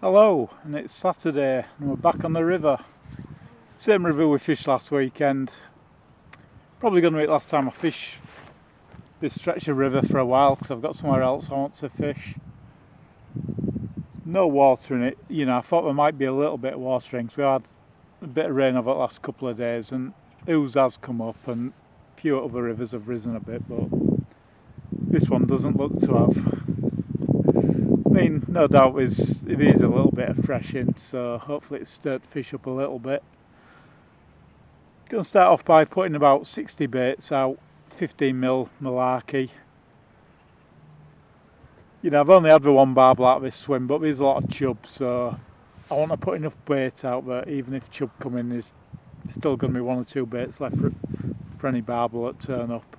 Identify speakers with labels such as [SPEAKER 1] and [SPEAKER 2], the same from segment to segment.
[SPEAKER 1] Hello, and it's Saturday and we're back on the river. Same river we fished last weekend. Probably going to be the last time I fish this stretch of river for a while because I've got somewhere else I want to fish. No water in it, I thought there might be a little bit of water in because we had a bit of rain over the last couple of days and Ouse has come up and a few other rivers have risen a bit, but this one doesn't look to have. I mean, no doubt it is a little bit of freshening, so hopefully it's stirred fish up a little bit. Going to start off by putting about 60 baits out, 15mm malarkey. I've only had the one barbel out of this swim, but there's a lot of chub, so I want to put enough bait out that even if chub come in, there's still going to be one or two baits left for any barbel that turn up.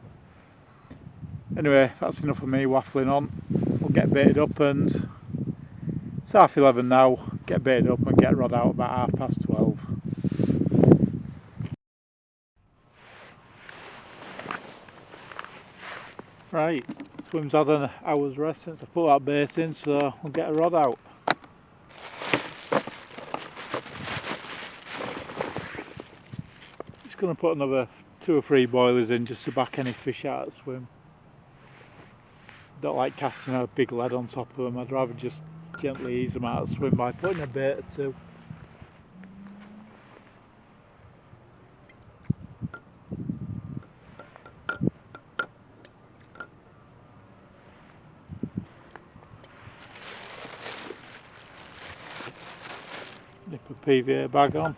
[SPEAKER 1] Anyway, that's enough of me waffling on. We'll get baited up, and it's 11:30 now. Get baited up and get rod out about 12:30. Right, swim's had an hour's rest since I put that bait in, so we'll get a rod out. Just going to put another 2 or 3 boilers in just to back any fish out of the swim. Don't like casting a big lead on top of them, I'd rather just gently ease them out of the swim by putting a bait or two. Nip a PVA bag on.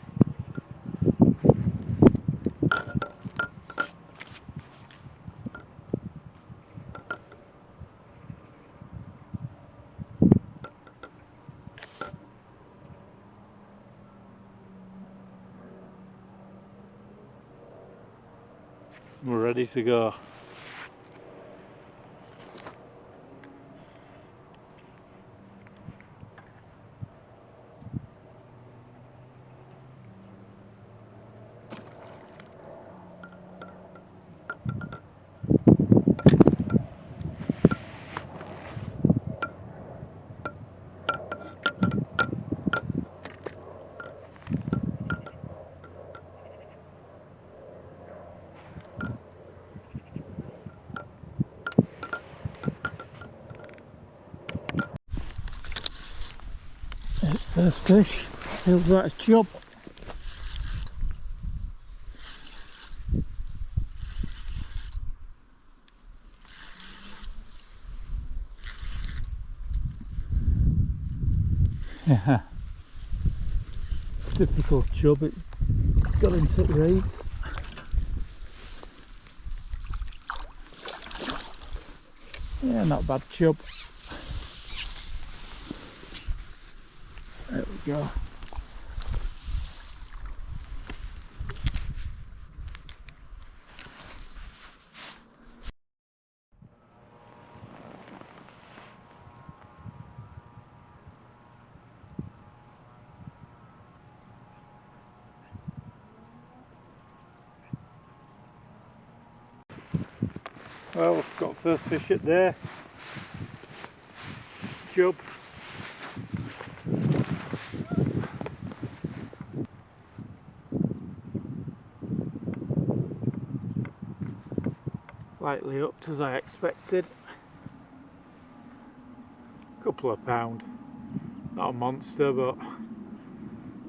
[SPEAKER 1] We're ready to go. It's first fish, feels like a chub. Yeah, typical chub, it got into the reeds. Yeah, not bad chub. There we go. Well, we've got first fish at day. Chub. Lightly upped as I expected. Couple of pound. Not a monster, but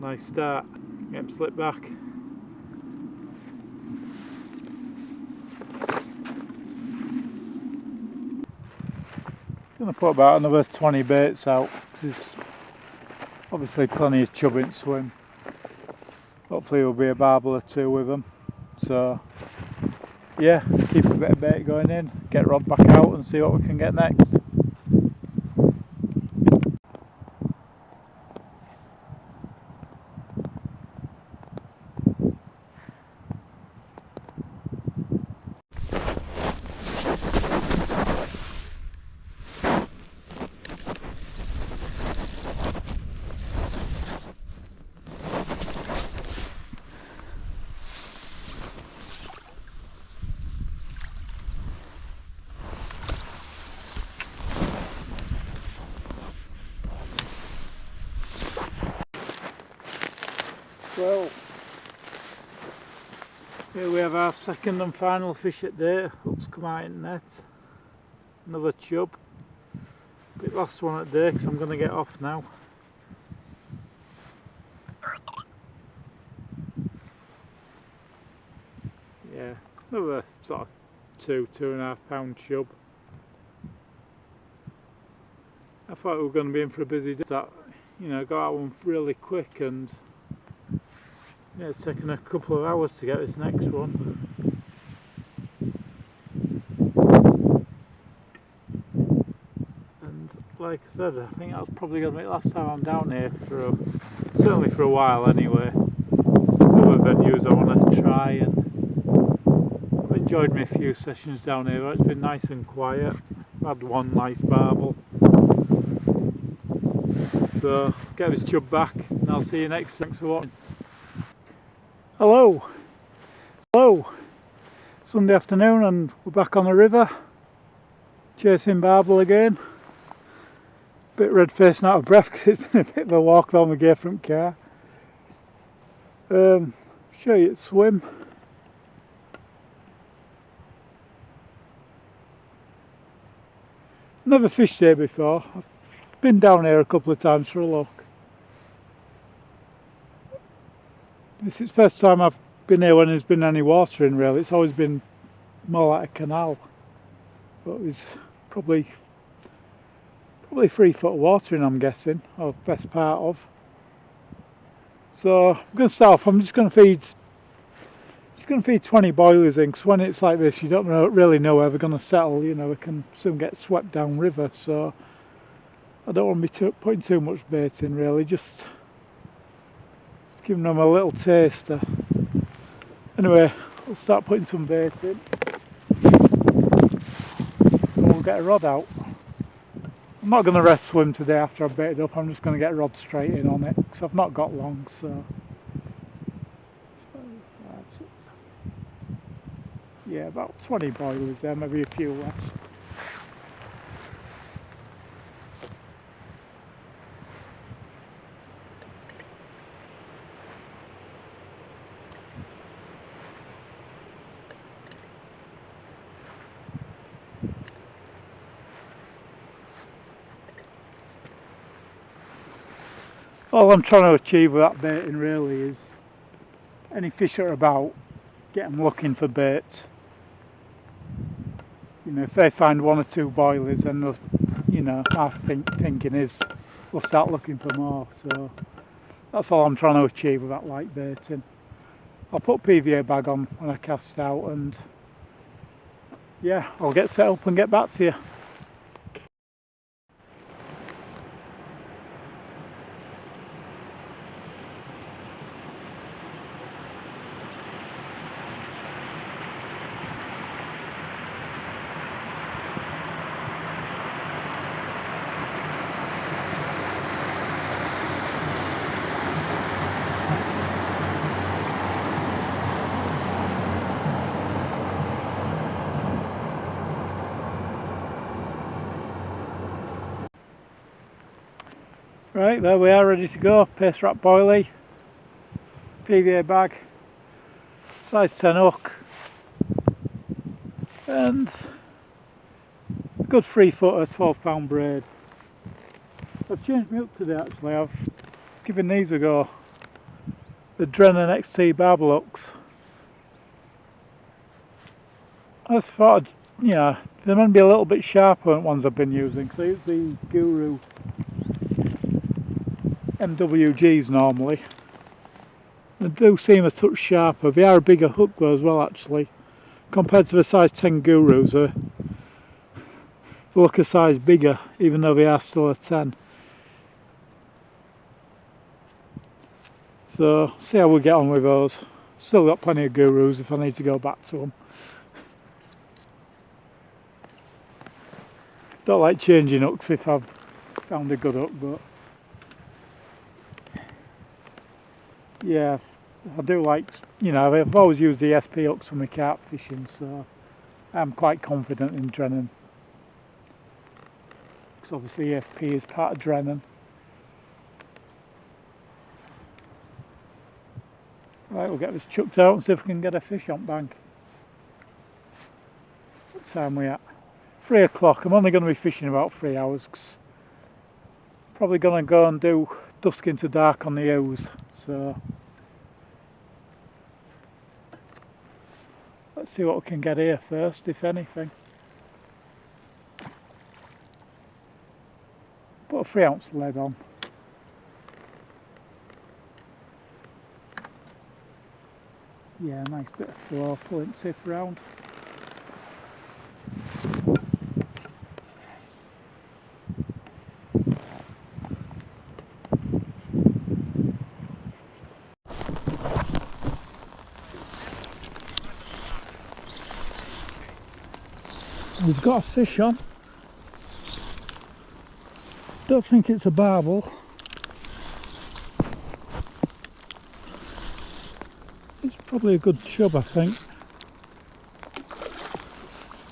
[SPEAKER 1] nice start. Get him slipped back. Going to put about another 20 baits out because there's obviously plenty of chub in swim. Hopefully there'll be a barbel or two with them. So yeah, keep a bit of bait going in, get rod back out and see what we can get next. Well, here we have our second and final fish at day. Hook's come out in net. Another chub. Bit last one at day because I'm going to get off now. Yeah, another sort of 2.5 pound chub. I thought we were going to be in for a busy day. That, you know, got that one really quick, and yeah, it's taken a couple of hours to get this next one. And like I said, I think that's probably going to be the last time I'm down here certainly for a while anyway. There's other venues I want to try, and I've enjoyed my few sessions down here. It's been nice and quiet. I've had one nice barbel. So get this chub back, and I'll see you next. Thanks for watching. Hello, Sunday afternoon, and we're back on the river chasing barbel again. Bit red faced and out of breath because it's been a bit of a walk down the Gayfront car. Show you it swim. Never fished here before. I've been down here a couple of times for a look. This is the first time I've been here when there's been any water in, really. It's always been more like a canal, but it's probably 3 foot of water in, I'm guessing, or best part of. So I'm going to start off. I'm just going to feed 20 boilers in, because when it's like this you don't really know where they're going to settle. You know, they can soon get swept down river, so I don't want to be putting too much bait in, really. Just giving them a little taster. Anyway, we'll start putting some bait in. And we'll get a rod out. I'm not going to rest swim today after I've baited up. I'm just going to get a rod straight in on it, because I've not got long. So yeah, about 20 boilers there, maybe a few less. All I'm trying to achieve with that baiting really is any fish that are about, get them looking for bait. You know, if they find 1 or 2 boilers, then they'll, you know, my thinking is we'll start looking for more. So that's all I'm trying to achieve with that light baiting. I'll put PVA bag on when I cast out, and yeah, I'll get set up and get back to you. Right, there we are, ready to go. Paste wrap boilie, PVA bag, size 10 hook, and a good 3 footer, 12 pound braid. I've changed my hook today actually. I've given these a go. The Drennan XT Barbel hooks. I just thought, you know, they're going to be a little bit sharper than ones I've been using, because I use the Guru MWGs normally. They do seem a touch sharper. They are a bigger hook though as well, actually, compared to the size 10 Gurus. They look a size bigger, even though they are still a 10. So see how we get on with those. Still got plenty of Gurus if I need to go back to them. Don't like changing hooks if I've found a good hook, but yeah, I do like, you know, I've always used the SP hooks for my carp fishing, so I'm quite confident in Drennan. Because obviously SP is part of Drennan. Right, we'll get this chucked out and see if we can get a fish on bank. What time are we at? 3 o'clock. I'm only going to be fishing about 3 hours. Cause probably going to go and do dusk into dark on the Ouse. So let's see what we can get here first, if anything. Put a 3-ounce lead on. Yeah, nice bit of flow, pulling tip round. We've got a fish on. Don't think it's a barbel. It's probably a good chub, I think.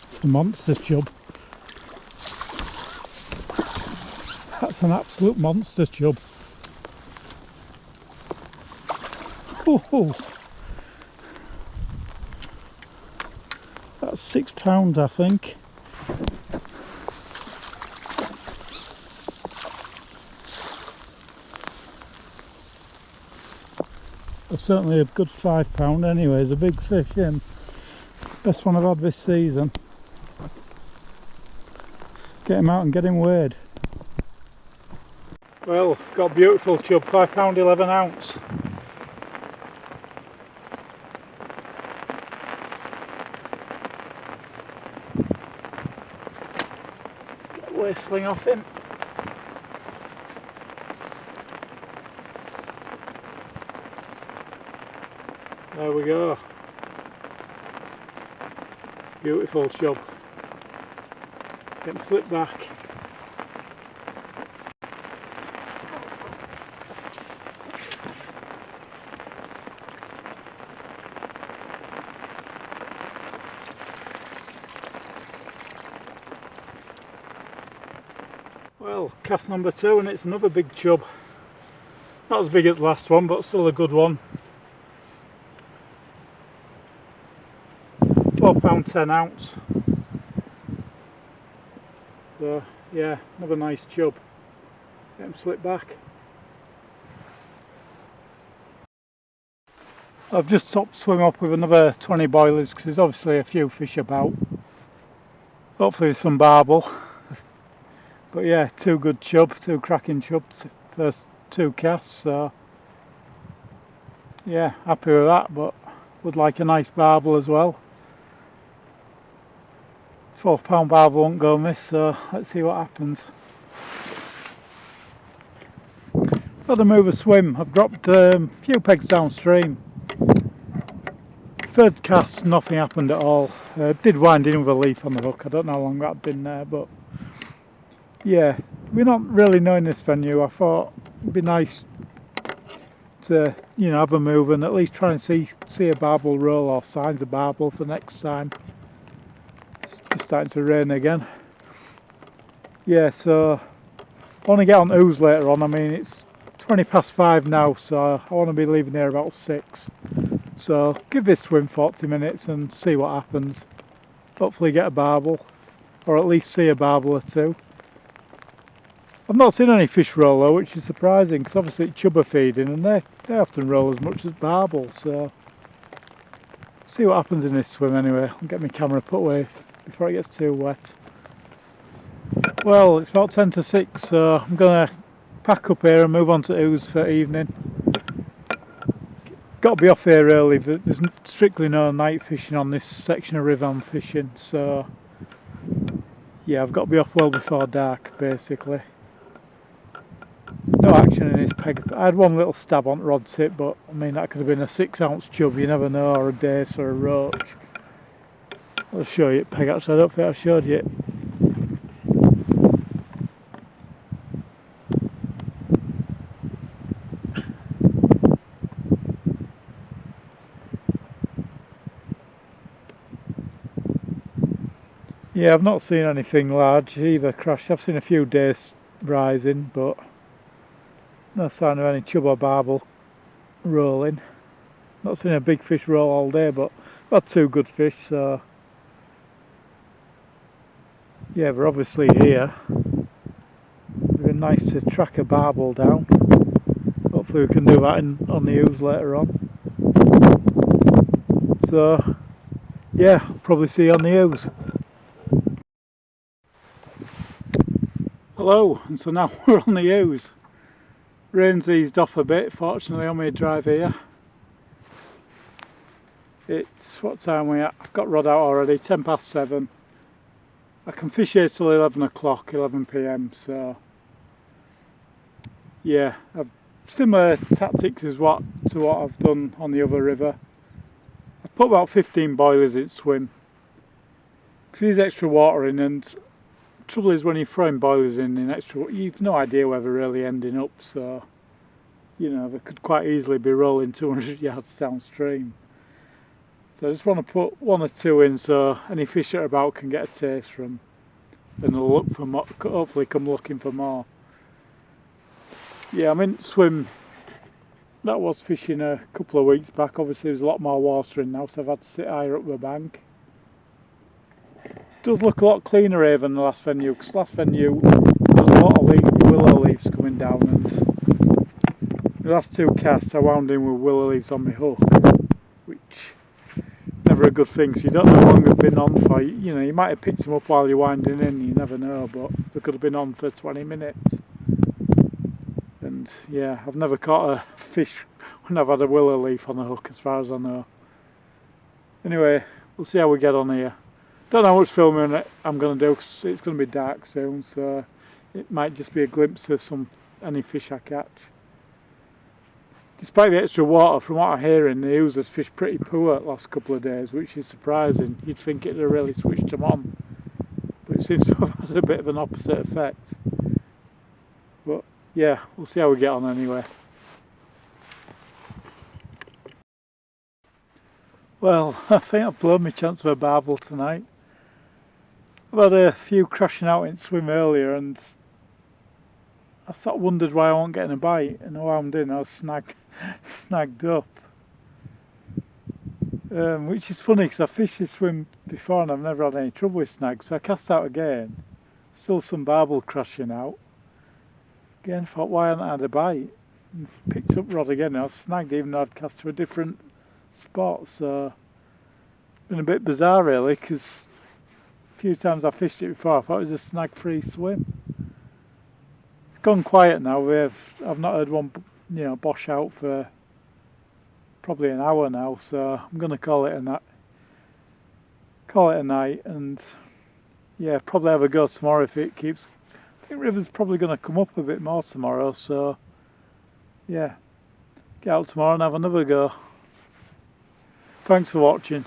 [SPEAKER 1] It's a monster chub. That's an absolute monster chub. Oh, that's £6, I think. That's certainly a good £5 anyway. It's a big fish in. Best one I've had this season. Get him out and get him weighed. Well, got a beautiful chub, £5 11 ounce. Let's get a weight sling off him. There we go. Beautiful chub. Get him slip back. Well, cast number 2 and it's another big chub. Not as big as the last one, but still a good one. £4 10 ounce. So yeah, another nice chub. Get him slip back. I've just topped swim up with another 20 boilers because there's obviously a few fish about. Hopefully there's some barbel. But yeah, 2 good chub, 2 cracking chubs, first 2 casts, so yeah, happy with that, but would like a nice barbel as well. £12 barbel won't go miss, so let's see what happens. Got to move a swim. I've dropped a few pegs downstream. Third cast, nothing happened at all. Did wind in with a leaf on the hook. I don't know how long that had been there, but yeah, we're not really knowing this venue. I thought it'd be nice to, you know, have a move and at least try and see a barbel roll or signs of barbel for next time. It's starting to rain again. Yeah, so I want to get on Ouse later on. I mean, it's 20 past 5 now, so I want to be leaving here about 6. So give this swim 40 minutes and see what happens. Hopefully get a barbel, or at least see a barbel or 2. I've not seen any fish roll though, which is surprising because obviously it's chubber feeding and they often roll as much as barbel. So see what happens in this swim anyway. I'll get my camera put away before it gets too wet. Well, it's about 10 to 6, so I'm going to pack up here and move on to Ouse for evening. Got to be off here early. There's strictly no night fishing on this section of river I'm fishing, so yeah, I've got to be off well before dark basically. No action in this peg. I had one little stab on rod tip, but I mean that could have been a 6 ounce chub, you never know, or a dace or a roach. I'll show you it peg actually, I don't think I showed you it. Yeah, I've not seen anything large either crash. I've seen a few dace rising, but no sign of any chub or barbel rolling. Not seen a big fish roll all day, but I've had two good fish, so yeah, we're obviously here. It'd be nice to track a barbel down. Hopefully we can do that on the Ouse later on. So yeah, I'll probably see you on the Ouse. Hello, and so now we're on the Ouse. Rain's eased off a bit, fortunately, on my drive here. It's, what time are we at? I've got rod out already, 10 past 7. I can fish here till 11 o'clock, 11 PM, so yeah, I've similar tactics as what I've done on the other river. I've put about 15 boilers in swim, because there's extra water in, and the trouble is when you're throwing boilers in extra, you've no idea where they're really ending up, so you know, they could quite easily be rolling 200 yards downstream. So I just want to put 1 or 2 in so any fish that are about can get a taste from, and they'll look for more, hopefully come looking for more. Yeah, I mean, swim, that was fishing a couple of weeks back. Obviously there's a lot more water in now, so I've had to sit higher up the bank. It does look a lot cleaner here than the last venue, because last venue there was a lot of willow leaves coming down, and the last 2 casts I wound in with willow leaves on my hook, which never a good thing, so you don't know how long they've been on for. You know, you might have picked them up while you're winding in, you never know, but they could have been on for 20 minutes. And yeah, I've never caught a fish when I've had a willow leaf on the hook, as far as I know. Anyway, we'll see how we get on here. Don't know how much filming I'm going to do, because it's going to be dark soon, so it might just be a glimpse of any fish I catch. Despite the extra water, from what I'm hearing, the Ouse has fished pretty poor the last couple of days, which is surprising. You'd think it'd have really switched them on, but it seems to have had a bit of an opposite effect. But yeah, we'll see how we get on anyway. Well, I think I've blown my chance of a barbel tonight. I've had a few crashing out in swim earlier, and I sort of wondered why I wasn't getting a bite, and I wound in, I was snagged up. Which is funny, because I fished this swim before and I've never had any trouble with snags, so I cast out again. Still some barbel crashing out. Again, thought, why hadn't I had a bite? And picked up rod again, and I was snagged even though I'd cast to a different spot, so it's been a bit bizarre really, because a few times I fished it before I thought it was a snag-free swim. It's gone quiet now. I've not heard one, you know, bosh out for probably an hour now, so I'm going to call it a night, and yeah, probably have a go tomorrow if it keeps. I think river's probably going to come up a bit more tomorrow, so yeah, get out tomorrow and have another go. Thanks for watching.